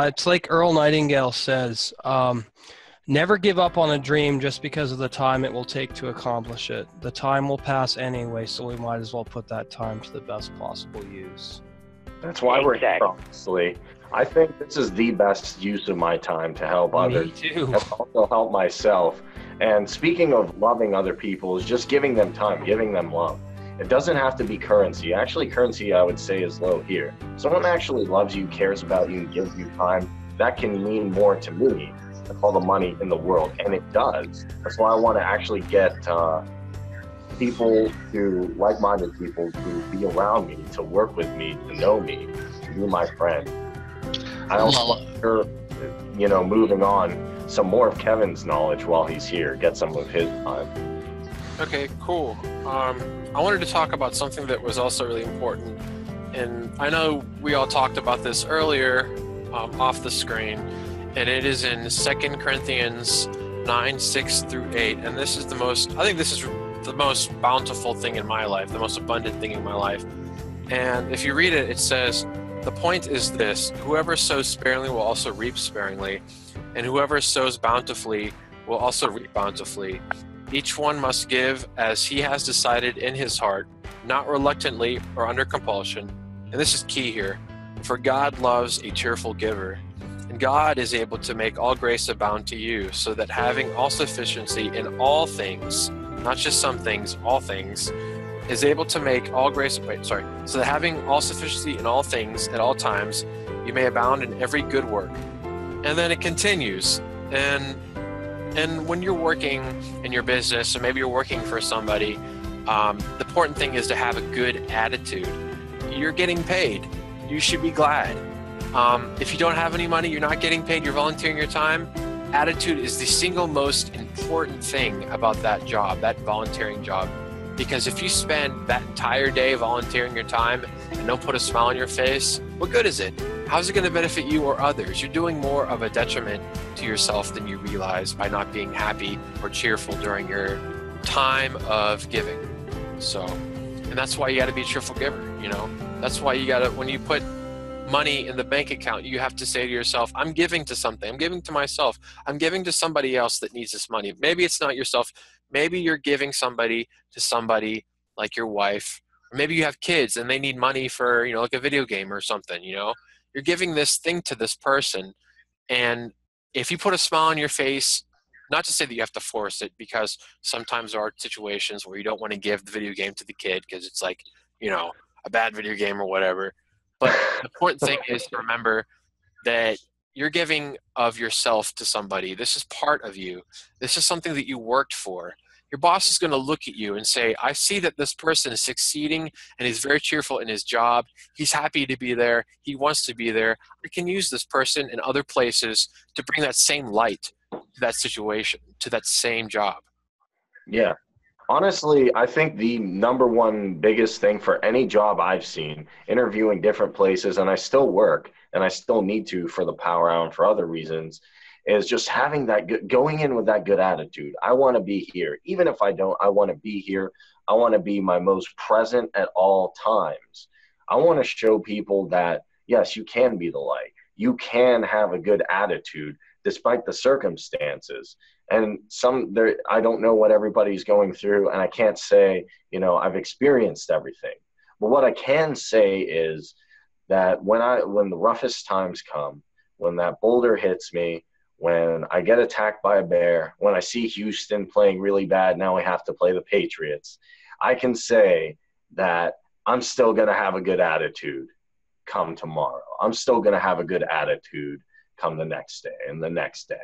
It's like Earl Nightingale says, never give up on a dream just because of the time it will take to accomplish it. The time will pass anyway, so we might as well put that time to the best possible use. That's why we're here, honestly. I think this is the best use of my time to help others. Me too. And also help myself. And speaking of loving other people, is just giving them time, giving them love. It doesn't have to be currency. Actually, currency, I would say, is low here. Someone actually loves you, cares about you, and gives you time. That can mean more to me than all the money in the world, and it does. That's why I want to actually get people, like-minded people, to be around me, to work with me, to know me, to be my friend. I also moving on, some more of Kevin's knowledge while he's here, get some of his time. Okay, cool. I wanted to talk about something that was also really important, and I know we all talked about this earlier off the screen, and it is in 2 Corinthians 9, 6 through 8, and this is I think this is the most bountiful thing in my life, the most abundant thing in my life. And if you read it, it says, the point is this: whoever sows sparingly will also reap sparingly, and whoever sows bountifully will also reap bountifully. Each one must give as he has decided in his heart, not reluctantly or under compulsion. And this is key here, for God loves a cheerful giver. And God is able to make all grace abound to you, so that having all sufficiency in all things, not just some things, all things, is able to make all grace, so that having all sufficiency in all things at all times, you may abound in every good work. And then it continues, and when you're working in your business, or maybe you're working for somebody, the important thing is to have a good attitude. You're getting paid. You should be glad. If you don't have any money, you're not getting paid, you're volunteering your time, attitude is the single most important thing about that job, that volunteering job. Because if you spend that entire day volunteering your time and don't put a smile on your face, what good is it? How's it going to benefit you or others? You're doing more of a detriment to yourself than you realize by not being happy or cheerful during your time of giving. So, and that's why you got to be a cheerful giver, That's why you got to, when you put money in the bank account, you have to say to yourself, I'm giving to something. I'm giving to myself. I'm giving to somebody else that needs this money. Maybe it's not yourself. Maybe you're giving to somebody like your wife, or maybe you have kids and they need money for, like a video game or something, You're giving this thing to this person. And if you put a smile on your face, not to say that you have to force it, because sometimes there are situations where you don't want to give the video game to the kid because it's like, a bad video game or whatever. But the important thing is to remember that you're giving of yourself to somebody. This is part of you. This is something that you worked for. Your boss is going to look at you and say, I see that this person is succeeding and he's very cheerful in his job. He's happy to be there. He wants to be there. I can use this person in other places to bring that same light to that situation, to that same job. Yeah. Honestly, I think the number one biggest thing for any job I've seen, interviewing different places, and I still work, and I still need to for the Power Hour and for other reasons, is just having that going in with that good attitude. I want to be here. Even if I don't, I want to be here. I want to be my most present at all times. I want to show people that, yes, you can be the light. You can have a good attitude despite the circumstances. And I don't know what everybody's going through, and I can't say, I've experienced everything. But what I can say is that when the roughest times come, when that boulder hits me, when I get attacked by a bear, when I see Houston playing really bad, now we have to play the Patriots, I can say that I'm still going to have a good attitude come tomorrow. I'm still going to have a good attitude come the next day and the next day,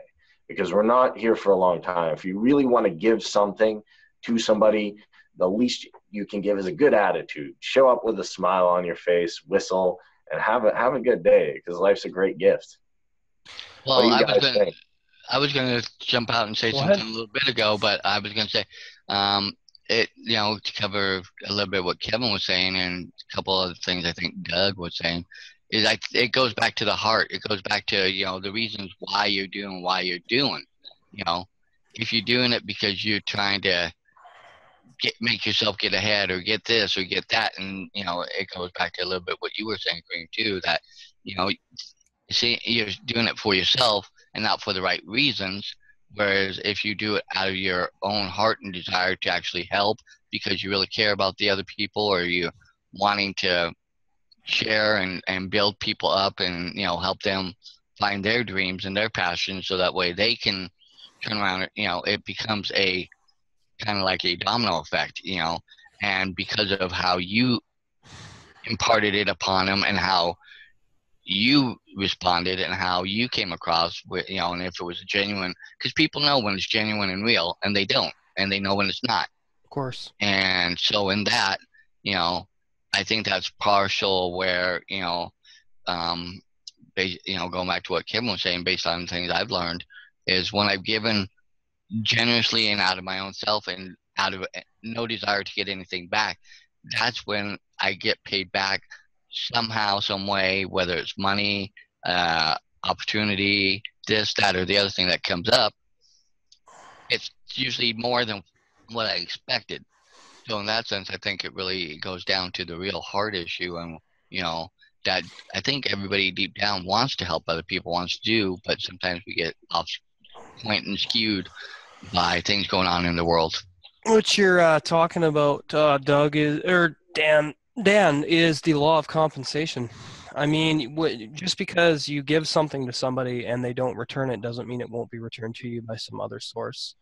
because we're not here for a long time. If you really want to give something to somebody, the least you can give is a good attitude. Show up with a smile on your face, whistle, and have a good day, because life's a great gift. Well, I was going to jump out and say something a little bit ago, but I was going to say, to cover a little bit what Kevin was saying and a couple other things I think Doug was saying, it goes back to the heart. It goes back to, the reasons why you're doing, if you're doing it because you're trying to make yourself get ahead or get this or get that, and it goes back to a little bit what you were saying, Green, too, that see, you're doing it for yourself and not for the right reasons. Whereas if you do it out of your own heart and desire to actually help because you really care about the other people, or you wanting to share and build people up and help them find their dreams and their passions, so that way they can turn around, it becomes a kind of like a domino effect, and because of how you imparted it upon them and how you responded and how you came across with, and if it was genuine, because people know when it's genuine and real, and they don't, and they know when it's not. Of course. And so in that, I think that's partial where, going back to what Kevin was saying, based on things I've learned, is when I've given generously and out of my own self and out of no desire to get anything back, that's when I get paid back somehow, some way, whether it's money, opportunity, this, that, or the other thing that comes up. It's usually more than what I expected. So in that sense, I think it really goes down to the real heart issue, and that I think everybody deep down wants to help other people, wants to do, but sometimes we get off point and skewed by things going on in the world. What you're talking about, Doug, Dan, is the law of compensation. I mean, just because you give something to somebody and they don't return it doesn't mean it won't be returned to you by some other source.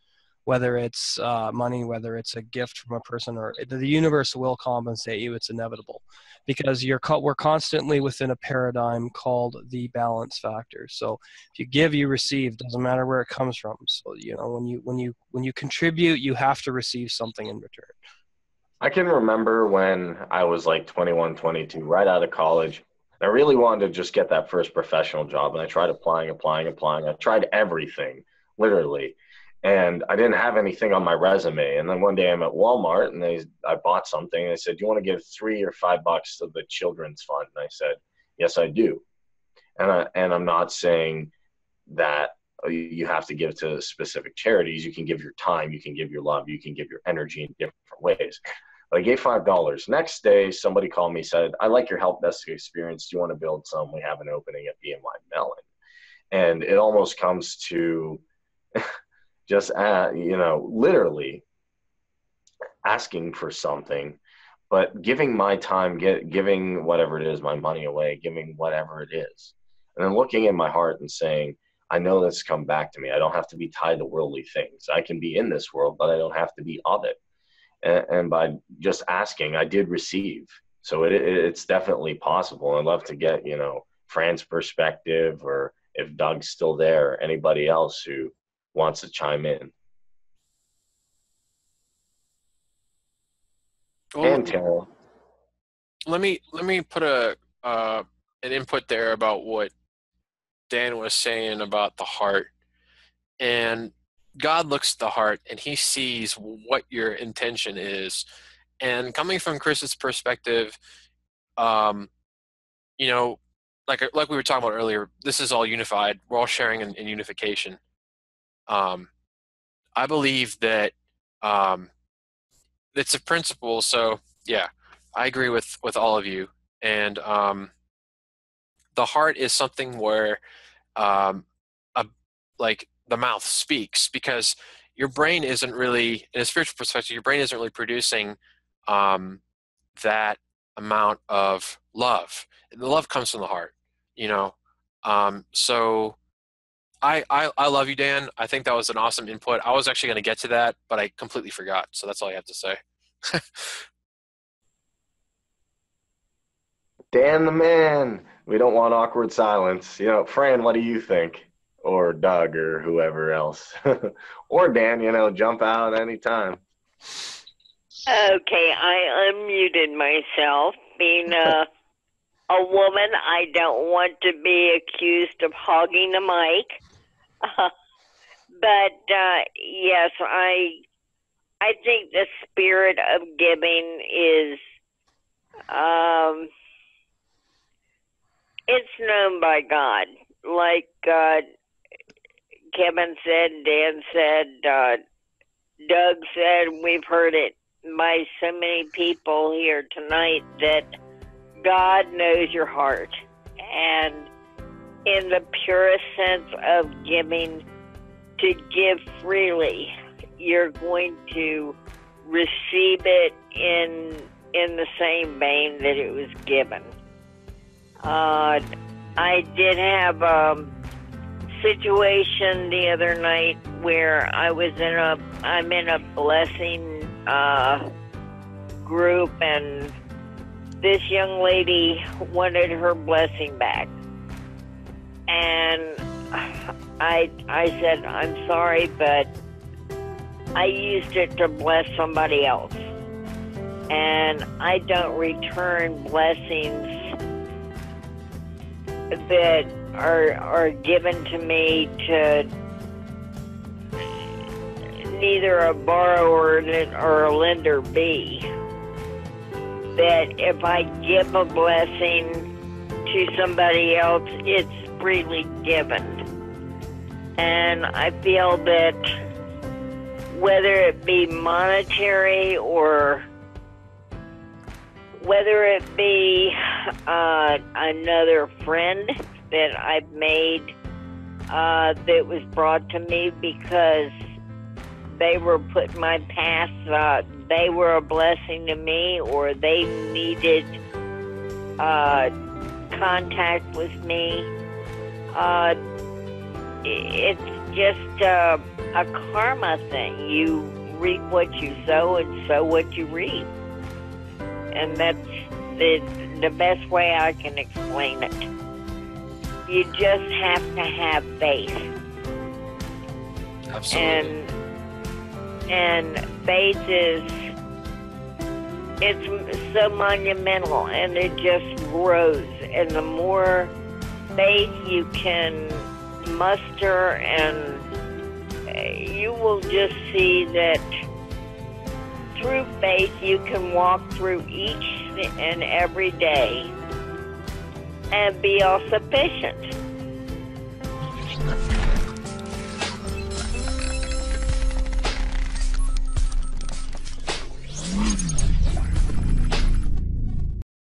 Whether it's money, whether it's a gift from a person, or the universe will compensate you. It's inevitable, because we're constantly within a paradigm called the balance factor. So if you give, you receive. Doesn't matter where it comes from. So when you contribute, you have to receive something in return. I can remember when I was like 21, 22, right out of college. I really wanted to just get that first professional job, and I tried applying. I tried everything, literally. And I didn't have anything on my resume. And then one day I'm at Walmart, and I bought something. And they said, "Do you want to give $3 or $5 to the children's fund?" And I said, "Yes, I do." And I'm not saying that you have to give to specific charities. You can give your time, you can give your love, you can give your energy in different ways. But I gave $5. Next day, somebody called me, said, "I like your help desk experience. Do you want to build some? We have an opening at BMY Mellon." And it almost comes to just, literally asking for something, but giving my time, giving whatever it is, my money away, giving whatever it is. And then looking in my heart and saying, I know that's come back to me. I don't have to be tied to worldly things. I can be in this world, but I don't have to be of it. And by just asking, I did receive. So it's definitely possible. I'd love to get, Fran's perspective, or if Doug's still there, anybody else who wants to chime in. Well, And Tara. let me put an input there about what Dan was saying about the heart. And God looks at the heart and he sees what your intention is. And coming from Chris's perspective, like we were talking about earlier, this is all unified. We're all sharing in unification. I believe that it's a principle. So yeah, I agree with all of you. And the heart is something where like the mouth speaks, because your brain isn't really, in a spiritual perspective, your brain isn't really producing that amount of love. The love comes from the heart, so I love you, Dan. I think that was an awesome input. I was actually going to get to that, but I completely forgot. So that's all I have to say. Dan the man. We don't want awkward silence. Fran, what do you think? Or Doug, or whoever else. Or Dan, jump out anytime. Okay, I unmuted myself. Being a woman, I don't want to be accused of hogging the mic. But yes, I think the spirit of giving is it's known by God. Like Kevin said, Dan said, Doug said, we've heard it by so many people here tonight that God knows your heart. And in the purest sense of giving, to give freely, you're going to receive it in the same vein that it was given. I did have a situation the other night where I'm in a blessing group, and this young lady wanted her blessing back. And I said, I'm sorry, but I used it to bless somebody else. And I don't return blessings that are given to me to neither a borrower or a lender be. That if I give a blessing to somebody else, it's freely given. And I feel that whether it be monetary or whether it be another friend that I've made that was brought to me because they were put in my path, they were a blessing to me, or they needed contact with me. It's just a karma thing. You reap what you sow and sow what you reap. And that's the best way I can explain it. You just have to have faith. Absolutely. And faith it's so monumental, and it just grows. And the more faith you can muster, and you will just see that through faith you can walk through each and every day and be all sufficient.